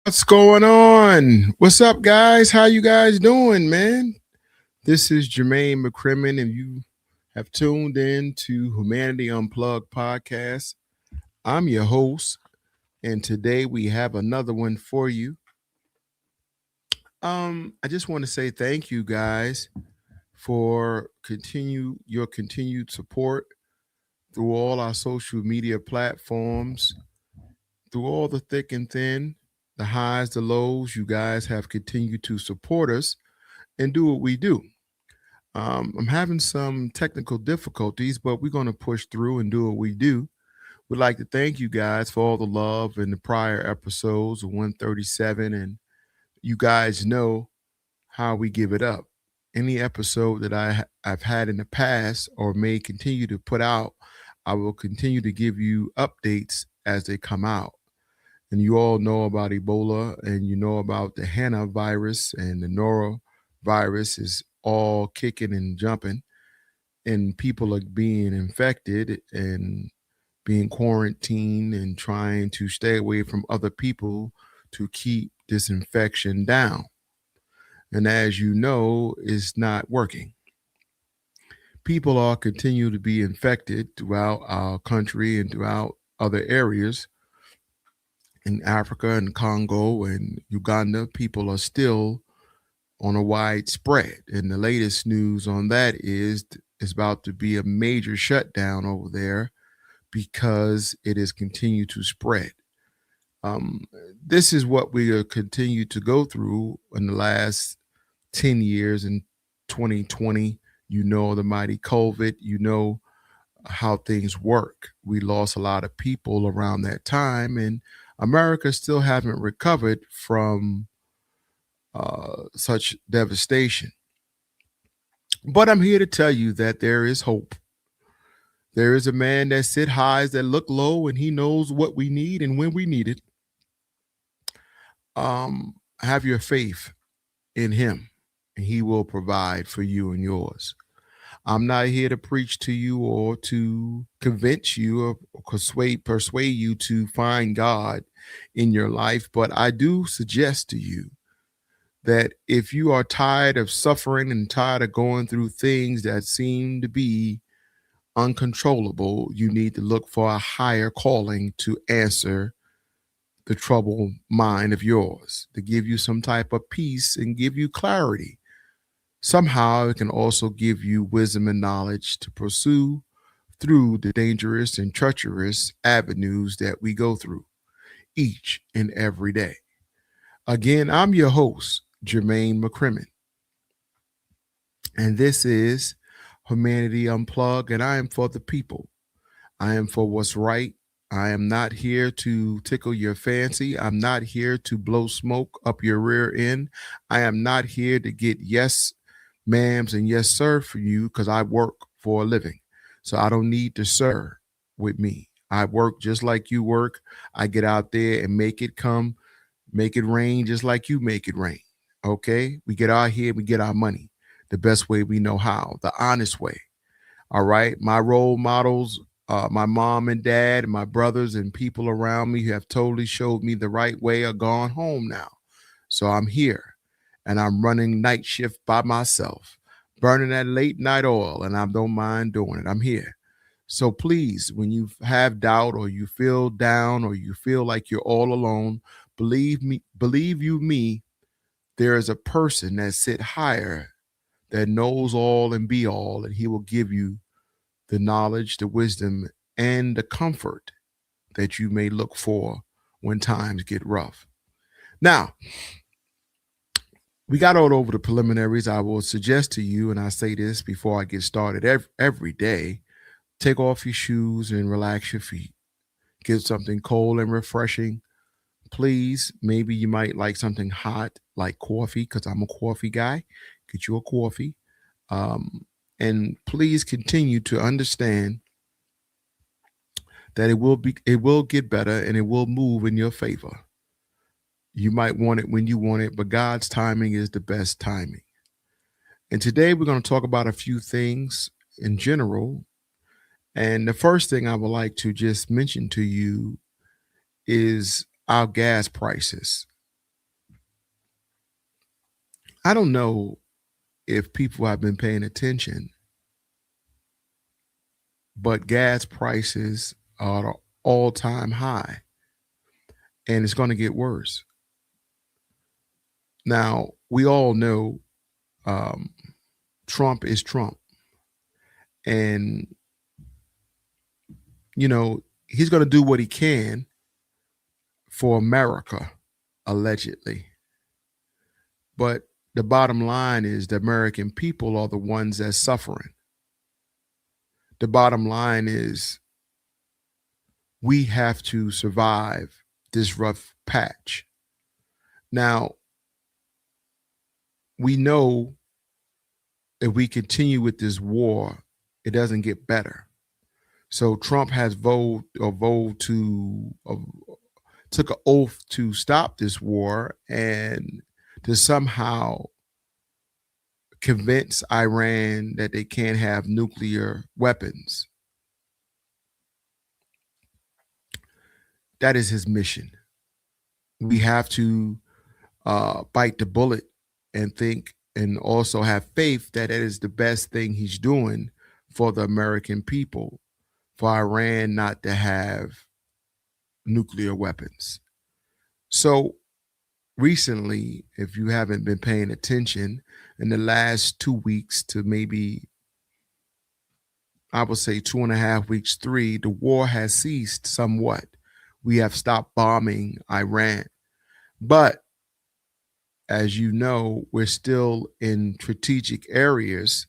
What's going on? What's up, guys? How you guys doing, man? This is Jermaine McCrimmon, and you have tuned in to Humanity Unplugged podcast. I'm your host, and today we have another one for you. I just want to say thank you guys for your continued support through all our social media platforms, through all the thick and thin, the highs, the lows. You guys have continued to support us and do what we do. I'm having some technical difficulties, but we're going to push through and do what we do. We'd like to thank you guys for all the love in the prior episodes of 137. And you guys know how we give it up. Any episode that I've had in the past or may continue to put out, I will continue to give you updates as they come out. And you all know about Ebola and you know about the Hana virus and the norovirus is all kicking and jumping, and people are being infected and being quarantined and trying to stay away from other people to keep this infection down. And as you know, it's not working. People are continue to be infected throughout our country and throughout other areas in Africa and Congo and Uganda. People are still on a wide spread. And the latest news on that is it's about to be a major shutdown over there because it has continued to spread. Um, this is what we are continue to go through in the last 10 years in 2020. You know, the mighty COVID, you know how things work. We lost a lot of people around that time, and America still haven't recovered from such devastation. But I'm here to tell you that there is hope. There is a man that sit highs that look low, and he knows what we need and when we need it. Have your faith in him, and he will provide for you and yours. I'm not here to preach to you or to convince you or persuade you to find God in your life, but I do suggest to you that if you are tired of suffering and tired of going through things that seem to be uncontrollable, you need to look for a higher calling to answer the troubled mind of yours, to give you some type of peace and give you clarity. Somehow, it can also give you wisdom and knowledge to pursue through the dangerous and treacherous avenues that we go through each and every day. Again, I'm your host, Jermaine McCrimmon, and this is Humanity Unplugged, and I am for the people. I am for what's right. I am not here to tickle your fancy. I'm not here to blow smoke up your rear end. I am not here to get yes, ma'ams, and yes, sir for you because I work for a living. So I don't need to sir with me. I work just like you work. I get out there and make it come, make it rain just like you make it rain. Okay? We get out here, we get our money the best way we know how, the honest way. All right. My role models, my mom and dad, and my brothers and people around me who have totally showed me the right way are gone home now. So I'm here and I'm running night shift by myself, burning that late night oil, and I don't mind doing it. I'm here. So please, when you have doubt or you feel down or you feel like you're all alone, believe you me, there is a person that sit higher that knows all and be all, and he will give you the knowledge, the wisdom, and the comfort that you may look for when times get rough. Now, we got all over the preliminaries. I will suggest to you, and I say this before I get started every day, take off your shoes and relax your feet. Get something cold and refreshing. Please, maybe you might like something hot like coffee because I'm a coffee guy. Get you a coffee. Um, and please continue to understand that it will get better and it will move in your favor. You might want it when you want it, but God's timing is the best timing. And today we're going to talk about a few things in general. And the first thing I would like to just mention to you is our gas prices. I don't know if people have been paying attention, but gas prices are at an all-time high, and it's going to get worse. Now, we all know um, Trump is Trump, and he's going to do what he can for America, allegedly. But the bottom line is the American people are the ones that's suffering. The bottom line is we have to survive this rough patch. Now, we know if we continue with this war, it doesn't get better. So Trump has took an oath to stop this war and to somehow convince Iran that they can't have nuclear weapons. That is his mission. We have to bite the bullet and think and also have faith that it is the best thing he's doing for the American people, for Iran not to have nuclear weapons. So recently, if you haven't been paying attention, in the last 2 weeks to maybe, I would say 2.5 weeks, three, the war has ceased somewhat. We have stopped bombing Iran. But as you know, we're still in strategic areas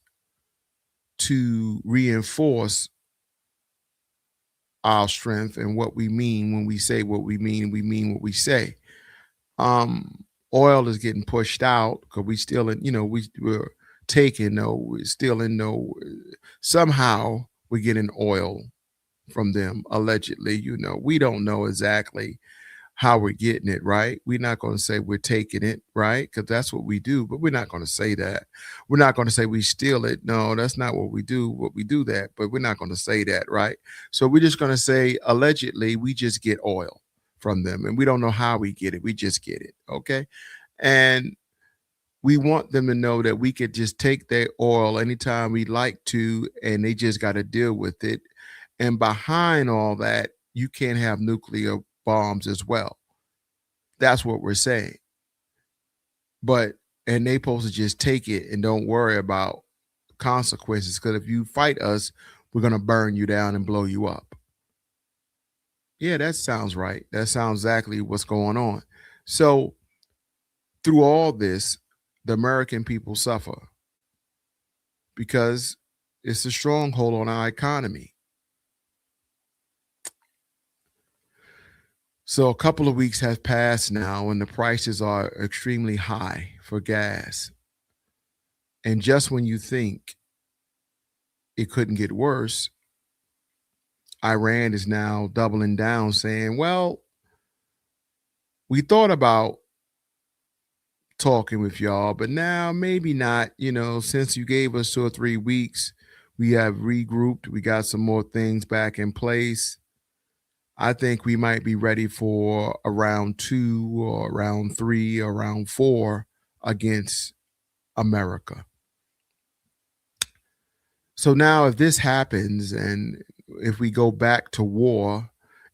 to reinforce our strength and what we mean when we say what we mean what we say. Oil is getting pushed out because we still in, we're taking no, we're still in no, somehow we're getting oil from them, allegedly. We don't know exactly how we're getting it, right? We're not going to say we're taking it, right? Because that's what we do, but we're not going to say that. We're not going to say we steal it. No, that's not what we do. We do that, but we're not going to say that, right? So we're just going to say allegedly we just get oil from them, and we don't know how we get it. We just get it, okay? And we want them to know that we could just take their oil anytime we like to, and they just got to deal with it. And behind all that, you can't have nuclear bombs as well. That's what we're saying. And they supposed to just take it and don't worry about consequences, because if you fight us, we're going to burn you down and blow you up. Yeah, that sounds right. That sounds exactly what's going on. So through all this, the American people suffer because it's a stronghold on our economy. So a couple of weeks have passed now, and the prices are extremely high for gas. And just when you think it couldn't get worse, Iran is now doubling down, saying, well, we thought about talking with y'all, but now maybe not. Since you gave us 2 or 3 weeks, we have regrouped. We got some more things back in place. I think we might be ready for a round 2 or round 3 or round 4 against America. So now if this happens and if we go back to war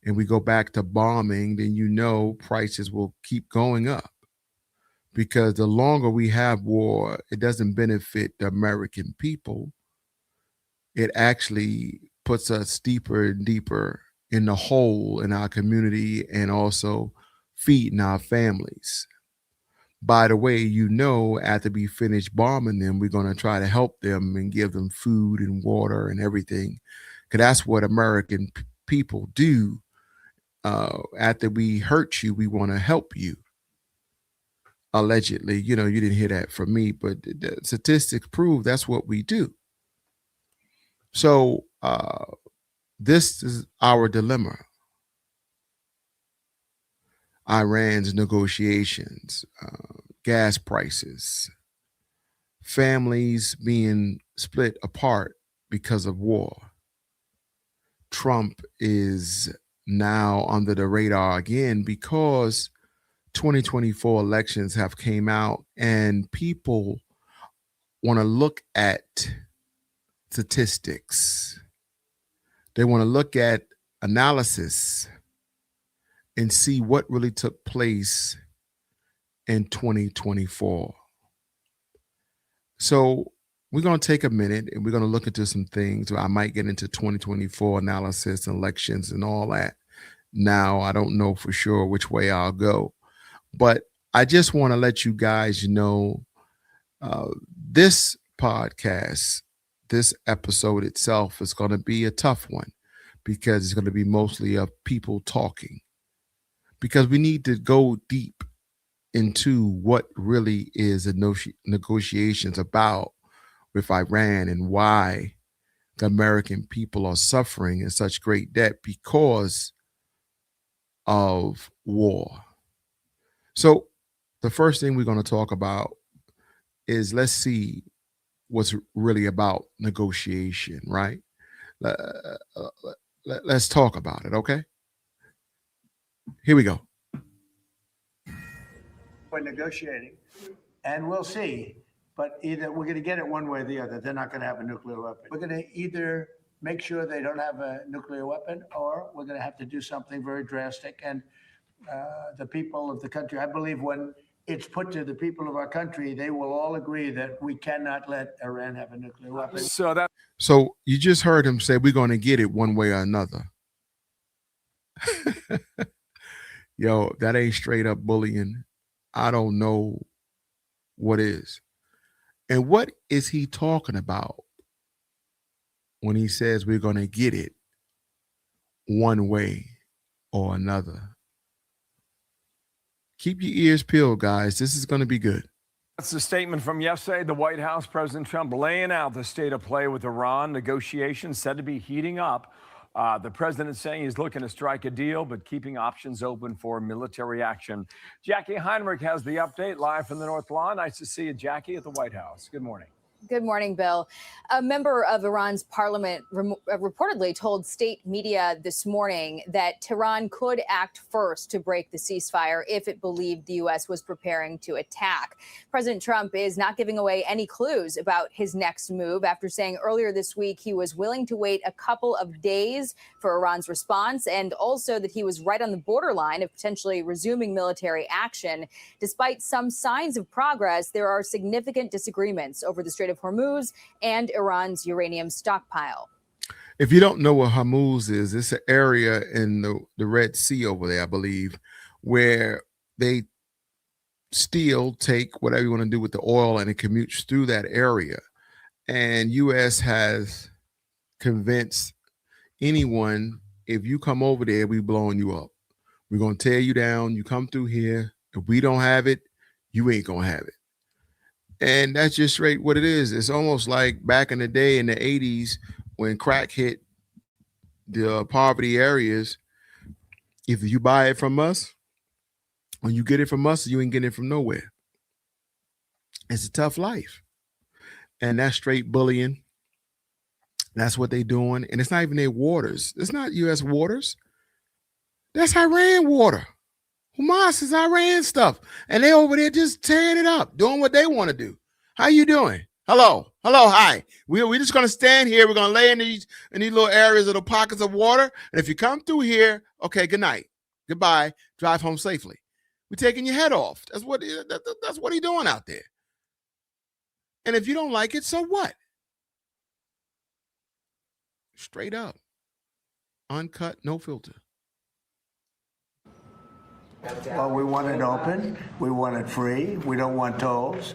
and we go back to bombing, then prices will keep going up, because the longer we have war, it doesn't benefit the American people. It actually puts us deeper and deeper in the hole in our community and also feeding our families. By the way, after we finish bombing them, we're going to try to help them and give them food and water and everything, because that's what American people do. After we hurt you, we want to help you. Allegedly, you didn't hear that from me, but the statistics prove that's what we do. So this is our dilemma. Iran's negotiations, gas prices, families being split apart because of war. Trump is now under the radar again because 2024 elections have came out, and people want to look at statistics. They want to look at analysis and see what really took place in 2024. So we're going to take a minute and we're going to look into some things. I might get into 2024 analysis and elections and all that. Now, I don't know for sure which way I'll go, but I just want to let you guys know this podcast, this episode itself is going to be a tough one because it's going to be mostly of people talking, because we need to go deep into what really is the negotiations about with Iran and why the American people are suffering in such great debt because of war. So the first thing we're going to talk about is, let's see what's really about negotiation, right? Let's talk about it, okay? Here we go. We're negotiating, and we'll see. But either we're going to get it one way or the other. They're not going to have a nuclear weapon. We're going to either make sure they don't have a nuclear weapon, or we're going to have to do something very drastic. And the people of the country, I believe when it's put to the people of our country, they will all agree that we cannot let Iran have a nuclear weapon. So you just heard him say we're going to get it one way or another. Yo, that ain't straight up bullying. I don't know what is. And what is he talking about when he says we're going to get it one way or another? Keep your ears peeled, guys. This is going to be good. That's the statement from yesterday. The White House, President Trump laying out the state of play with Iran. Negotiations said to be heating up. The president saying he's looking to strike a deal, but keeping options open for military action. Jackie Heinrich has the update live from the North Lawn. Nice to see you, Jackie, at the White House. Good morning. Good morning, Bill. A member of Iran's parliament reportedly told state media this morning that Tehran could act first to break the ceasefire if it believed the U.S. was preparing to attack. President Trump is not giving away any clues about his next move after saying earlier this week he was willing to wait a couple of days for Iran's response, and also that he was right on the borderline of potentially resuming military action. Despite some signs of progress, there are significant disagreements over the Strait of Hormuz and Iran's uranium stockpile. If you don't know what Hormuz is, it's an area in the Red Sea over there, I believe, where they take whatever you want to do with the oil and it commutes through that area. And U.S. has convinced anyone, if you come over there, we blowing you up. We're going to tear you down. You come through here. If we don't have it, you ain't going to have it. And that's just straight what it is. It's almost like back in the day in the 80s when crack hit the poverty areas. Either you buy it from us or you get it from us, or you ain't getting it from nowhere. It's a tough life. And that's straight bullying. That's what they're doing. And it's not even their waters. It's not U.S. waters. That's Iran water. Hamas is Iran stuff. And they over there just tearing it up, doing what they want to do. How you doing? Hello. Hello. Hi. We're just going to stand here. We're going to lay in these little areas, little pockets of water. And if you come through here, okay, good night. Goodbye. Drive home safely. We're taking your head off. That's what he's doing out there. And if you don't like it, so what? Straight up. Uncut, no filter. Well, we want it open. We want it free. We don't want tolls.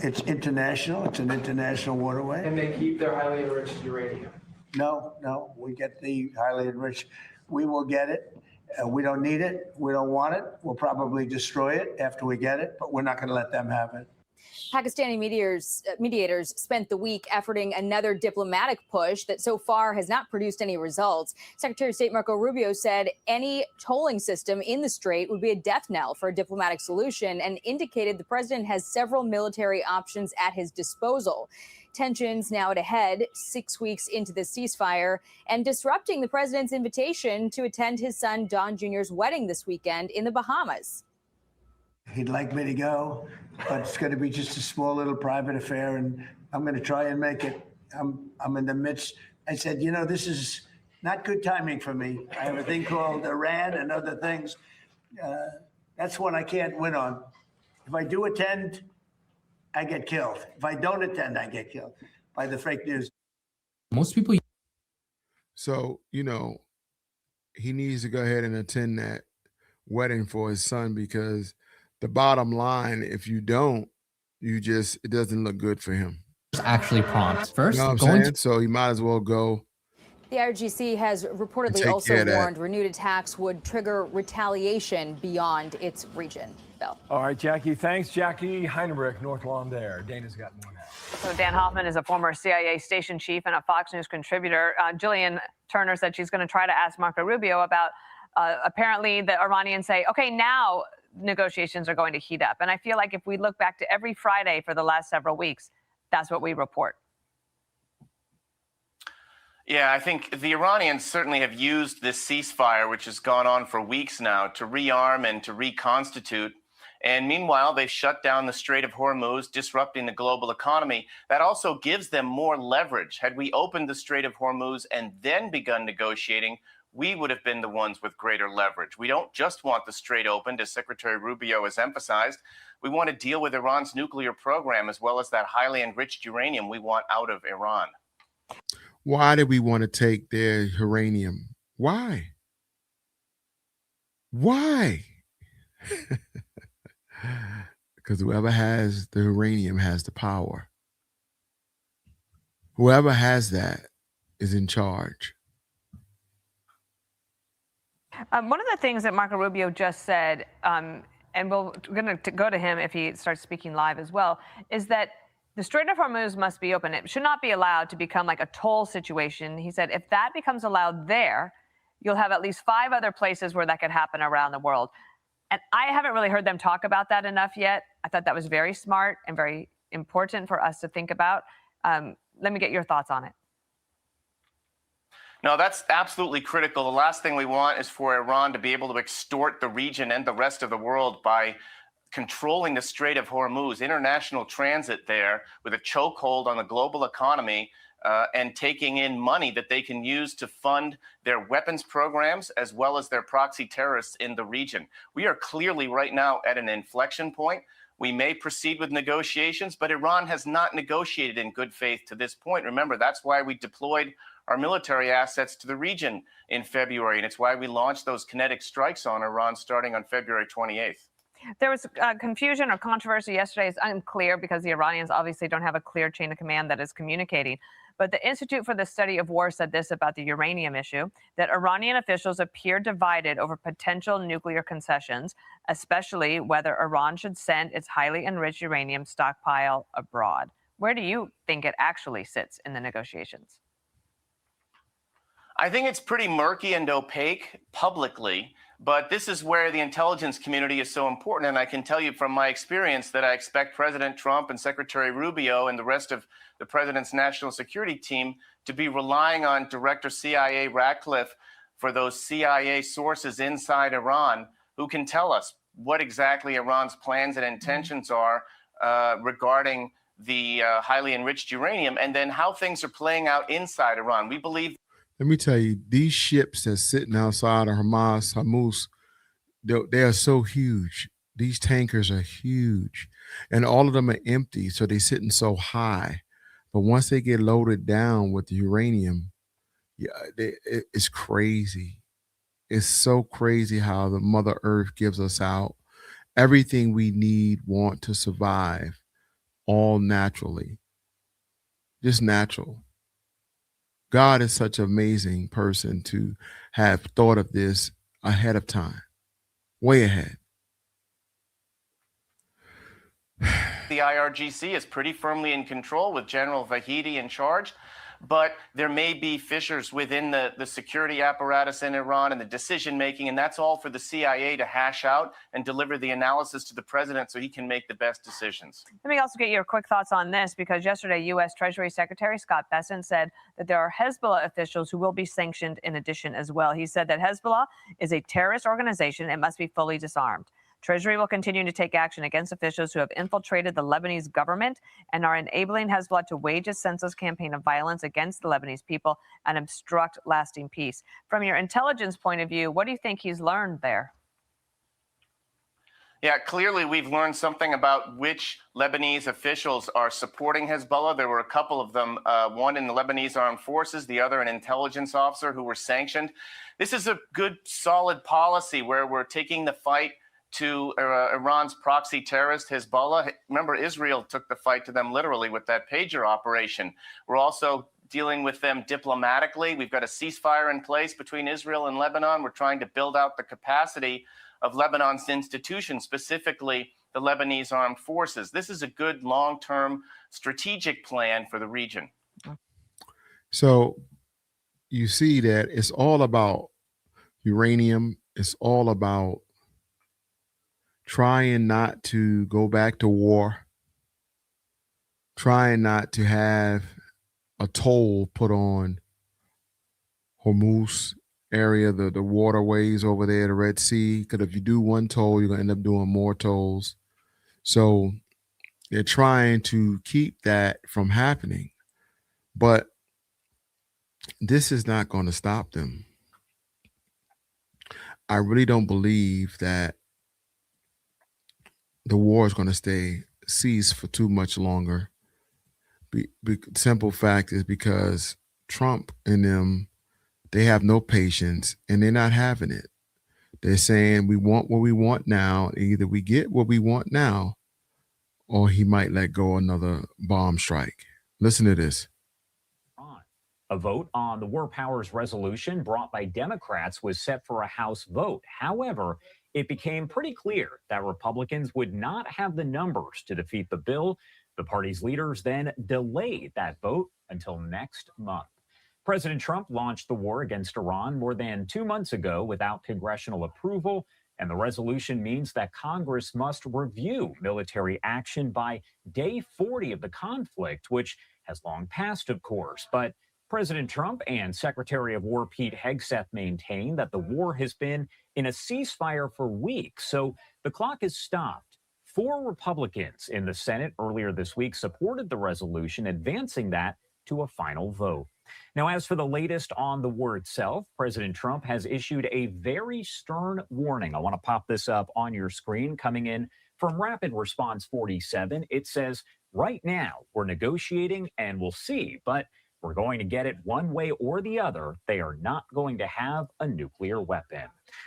It's international. It's an international waterway. And they keep their highly enriched uranium. No. We get the highly enriched. We will get it. We don't need it. We don't want it. We'll probably destroy it after we get it, but we're not going to let them have it. Pakistani mediators spent the week efforting another diplomatic push that so far has not produced any results. Secretary of State Marco Rubio said any tolling system in the strait would be a death knell for a diplomatic solution, and indicated the president has several military options at his disposal. Tensions now at a head 6 weeks into the ceasefire and disrupting the president's invitation to attend his son Don Jr.'s wedding this weekend in the Bahamas. He'd like me to go, but it's going to be just a small little private affair, and I'm going to try and make it. I'm in the midst. I said, you know, this is not good timing for me. I have a thing called Iran and other things. That's one I can't win on. If I do attend, I get killed. If I don't attend, I get killed by the fake news. Most people. So, you know, he needs to go ahead and attend that wedding for his son, because the bottom line, if you don't, it doesn't look good for him. Actually prompt. First, You know what I'm saying? So he might as well go. The IRGC has reportedly also warned renewed attacks would trigger retaliation beyond its region. Bill. All right, Jackie. Thanks, Jackie Heinrich, North Lawn there. Dana's got more now. So Dan Hoffman is a former CIA station chief and a Fox News contributor. Jillian Turner said she's going to try to ask Marco Rubio about apparently the Iranians say, okay, now negotiations are going to heat up. And I feel like if we look back to every Friday for the last several weeks, that's what we report. Yeah, I think the Iranians certainly have used this ceasefire, which has gone on for weeks now, to rearm and to reconstitute. And meanwhile, they've shut down the Strait of Hormuz, disrupting the global economy. That also gives them more leverage. Had we opened the Strait of Hormuz and then begun negotiating, we would have been the ones with greater leverage. We don't just want the strait opened, as Secretary Rubio has emphasized. We want to deal with Iran's nuclear program, as well as that highly enriched uranium we want out of Iran. Why did we want to take their uranium? Why? Why? Because whoever has the uranium has the power. Whoever has that is in charge. One of the things that Marco Rubio just said, and we're going to go to him if he starts speaking live as well, is that the Strait of Hormuz must be open. It should not be allowed to become like a toll situation. He said if that becomes allowed there, you'll have at least 5 other places where that could happen around the world. And I haven't really heard them talk about that enough yet. I thought that was very smart and very important for us to think about. Let me get your thoughts on it. No, that's absolutely critical. The last thing we want is for Iran to be able to extort the region and the rest of the world by controlling the Strait of Hormuz, international transit there with a chokehold on the global economy, and taking in money that they can use to fund their weapons programs as well as their proxy terrorists in the region. We are clearly right now at an inflection point. We may proceed with negotiations, but Iran has not negotiated in good faith to this point. Remember, that's why we deployed our military assets to the region in February, and it's why we launched those kinetic strikes on Iran starting on February 28th. There was confusion or controversy yesterday. It's unclear because the Iranians obviously don't have a clear chain of command that is communicating. But the Institute for the Study of War said this about the uranium issue, that Iranian officials appear divided over potential nuclear concessions, especially whether Iran should send its highly enriched uranium stockpile abroad. Where do you think it actually sits in the negotiations? I think it's pretty murky and opaque publicly, but this is where the intelligence community is so important. And I can tell you from my experience that I expect President Trump and Secretary Rubio and the rest of the president's national security team to be relying on Director CIA Ratcliffe for those CIA sources inside Iran who can tell us what exactly Iran's plans and intentions are regarding the highly enriched uranium, and then how things are playing out inside Iran. We believe. Let me tell you, these ships that's sitting outside of Hormuz, they are so huge. These tankers are huge, and all of them are empty, so they're sitting so high. But once they get loaded down with the uranium, it's crazy. It's so crazy how the Mother Earth gives us out everything we need, want to survive, all naturally, just natural. God is such an amazing person to have thought of this ahead of time, way ahead. The IRGC is pretty firmly in control with General Vahidi in charge, but there may be fissures within the security apparatus in Iran and the decision making, and that's all for the CIA to hash out and deliver the analysis to the president so he can make the best decisions. Let me also get your quick thoughts on this, because yesterday U.S. Treasury Secretary Scott Bessent said that there are Hezbollah officials who will be sanctioned in addition as well. He said that Hezbollah is a terrorist organization and must be fully disarmed. Treasury will continue to take action against officials who have infiltrated the Lebanese government and are enabling Hezbollah to wage a senseless campaign of violence against the Lebanese people and obstruct lasting peace. From your intelligence point of view, what do you think he's learned there? Yeah, clearly we've learned something about which Lebanese officials are supporting Hezbollah. There were a couple of them, one in the Lebanese armed forces, the other an intelligence officer who were sanctioned. This is a good, solid policy where we're taking the fight to Iran's proxy terrorist, Hezbollah. Remember, Israel took the fight to them literally with that pager operation. We're also dealing with them diplomatically. We've got a ceasefire in place between Israel and Lebanon. We're trying to build out the capacity of Lebanon's institutions, specifically the Lebanese armed forces. This is a good long-term strategic plan for the region. So you see that it's all about uranium. It's all about trying not to go back to war, trying not to have a toll put on Hormuz area, the waterways over there, the Red Sea, because if you do one toll, you're going to end up doing more tolls. So they're trying to keep that from happening. But this is not going to stop them. I really don't believe that the war is going to cease for too much longer. Simple fact is because Trump and them, they have no patience and they're not having it. They're saying we want what we want now. Either we get what we want now or he might let go another bomb strike. Listen to this. A vote on the War Powers resolution brought by Democrats was set for a House vote. However, it became pretty clear that Republicans would not have the numbers to defeat the bill. The party's leaders then delayed that vote until next month. President Trump launched the war against Iran more than 2 months ago without congressional approval, and the resolution means that Congress must review military action by day 40 of the conflict, which has long passed, of course. But President Trump and Secretary of War Pete Hegseth maintain that the war has been in a ceasefire for weeks, so the clock is stopped. 4 Republicans in the Senate earlier this week supported the resolution, advancing that to a final vote. Now, as for the latest on the war itself, President Trump has issued a very stern warning. I want to pop this up on your screen, coming in from Rapid Response 47. It says, right now, we're negotiating and we'll see, but we're going to get it one way or the other. They are not going to have a nuclear weapon.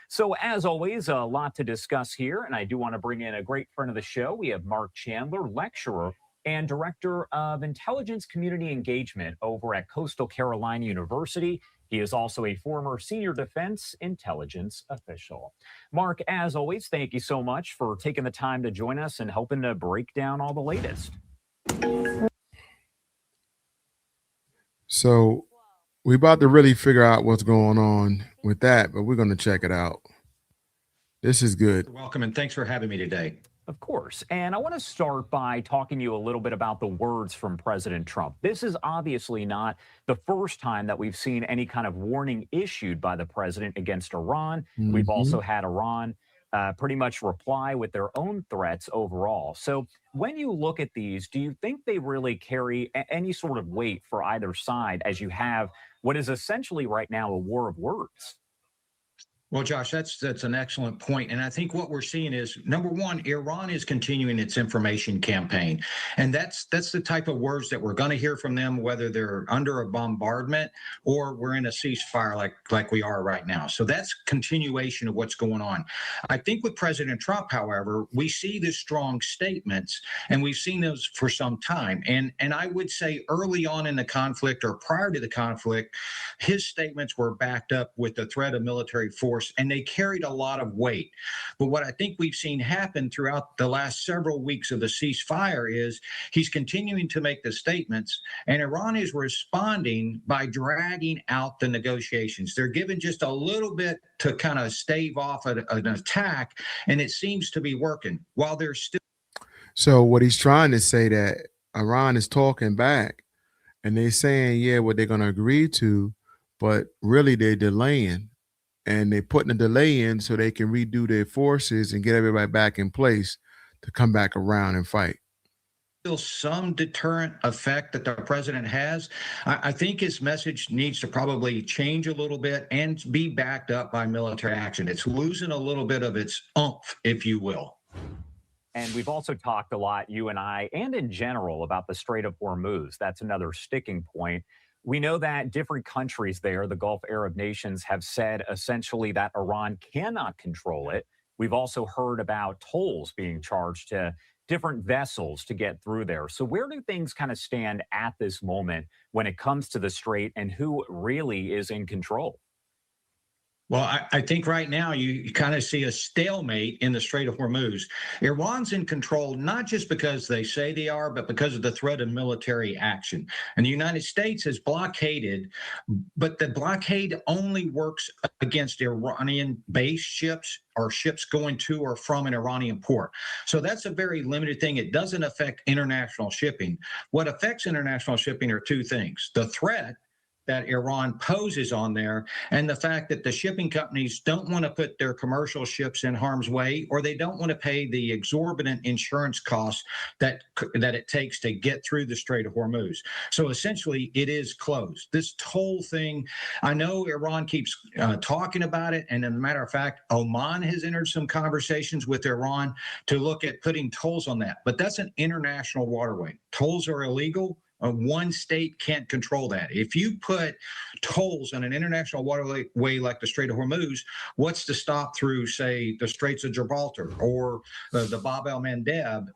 So as always, a lot to discuss here, and I do want to bring in a great friend of the show. We have Mark Chandler, lecturer and Director of Intelligence Community Engagement over at Coastal Carolina University. He is also a former senior defense intelligence official. Mark, as always, thank you so much for taking the time to join us and helping to break down all the latest. So we're about to really figure out what's going on with that, but we're going to check it out. This is good. Welcome, and thanks for having me today. Of course. And I want to start by talking to you a little bit about the words from President Trump. This is obviously not the first time that we've seen any kind of warning issued by the president against Iran. Mm-hmm. We've also had Iran pretty much reply with their own threats overall. So when you look at these, do you think they really carry any sort of weight for either side as you have what is essentially right now a war of words? Well, Josh, that's an excellent point. And I think what we're seeing is, number one, Iran is continuing its information campaign. And that's the type of words that we're going to hear from them, whether they're under a bombardment or we're in a ceasefire like we are right now. So that's continuation of what's going on. I think with President Trump, however, we see the strong statements, and we've seen those for some time. And I would say early on in the conflict or prior to the conflict, his statements were backed up with the threat of military force, and they carried a lot of weight. But what I think we've seen happen throughout the last several weeks of the ceasefire is he's continuing to make the statements, and Iran is responding by dragging out the negotiations. They're given just a little bit to kind of stave off an attack, and it seems to be working while they're still. So what he's trying to say that Iran is talking back, and they're saying, yeah, what they're going to agree to, but really they're delaying. and they're putting a delay in so they can redo their forces and get everybody back in place to come back around and fight. Still some deterrent effect that the president has. I think his message needs to probably change a little bit and be backed up by military action. It's losing a little bit of its oomph, if you will. And we've also talked a lot, you and I, and in general, about the Strait of Hormuz. That's another sticking point. We know that different countries there, the Gulf Arab nations, have said essentially that Iran cannot control it. We've also heard about tolls being charged to different vessels to get through there. So where do things kind of stand at this moment when it comes to the strait, and who really is in control? Well, I think right now you kind of see a stalemate in the Strait of Hormuz. Iran's in control, not just because they say they are, but because of the threat of military action. And the United States has blockaded, but the blockade only works against Iranian-based ships or ships going to or from an Iranian port. So that's a very limited thing. It doesn't affect international shipping. What affects international shipping are two things: the threat that Iran poses on there, and the fact that the shipping companies don't want to put their commercial ships in harm's way, or they don't want to pay the exorbitant insurance costs that it takes to get through the Strait of Hormuz. So essentially, it is closed. This toll thing, I know Iran keeps talking about it, and as a matter of fact, Oman has entered some conversations with Iran to look at putting tolls on that. But that's an international waterway. Tolls are illegal. One state can't control that. If you put tolls on an international waterway like the Strait of Hormuz, what's to stop through, say, the Straits of Gibraltar or the Bab el-Mandeb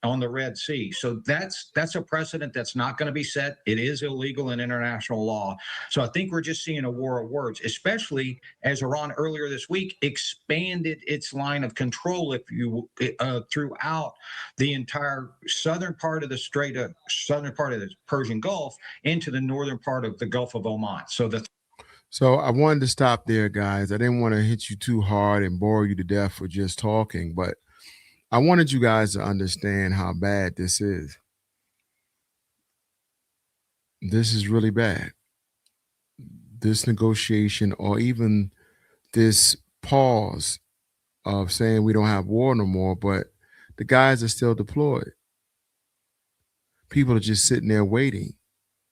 on the Red Sea? So that's a precedent that's not going to be set. It is illegal in international law. So I think we're just seeing a war of words, especially as Iran earlier this week expanded its line of control, throughout the entire southern part of the southern part of the Persian Gulf into the northern part of the Gulf of Oman. So I wanted to stop there, guys. I didn't want to hit you too hard and bore you to death for just talking, but I wanted you guys to understand how bad this is. This is really bad. This negotiation, or even this pause of saying we don't have war no more, but the guys are still deployed. People are just sitting there waiting.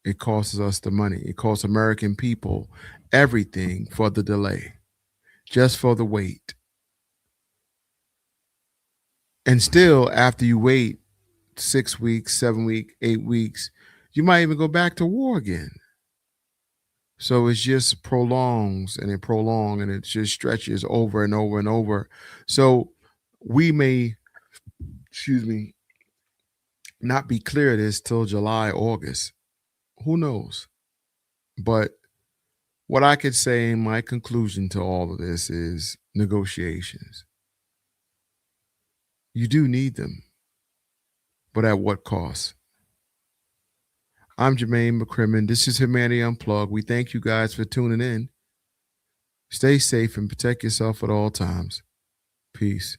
It costs us the money. It costs American people everything for the delay, just for the wait. And still, after you wait 6 weeks, 7 weeks, 8 weeks, you might even go back to war again. So it just prolongs and it just stretches over and over and over. So we may, not be clear of this till July, August. Who knows? But what I could say in my conclusion to all of this is negotiations. You do need them, but at what cost? I'm Jermaine McCrimmon. This is Humanity Unplugged. We thank you guys for tuning in. Stay safe and protect yourself at all times. Peace.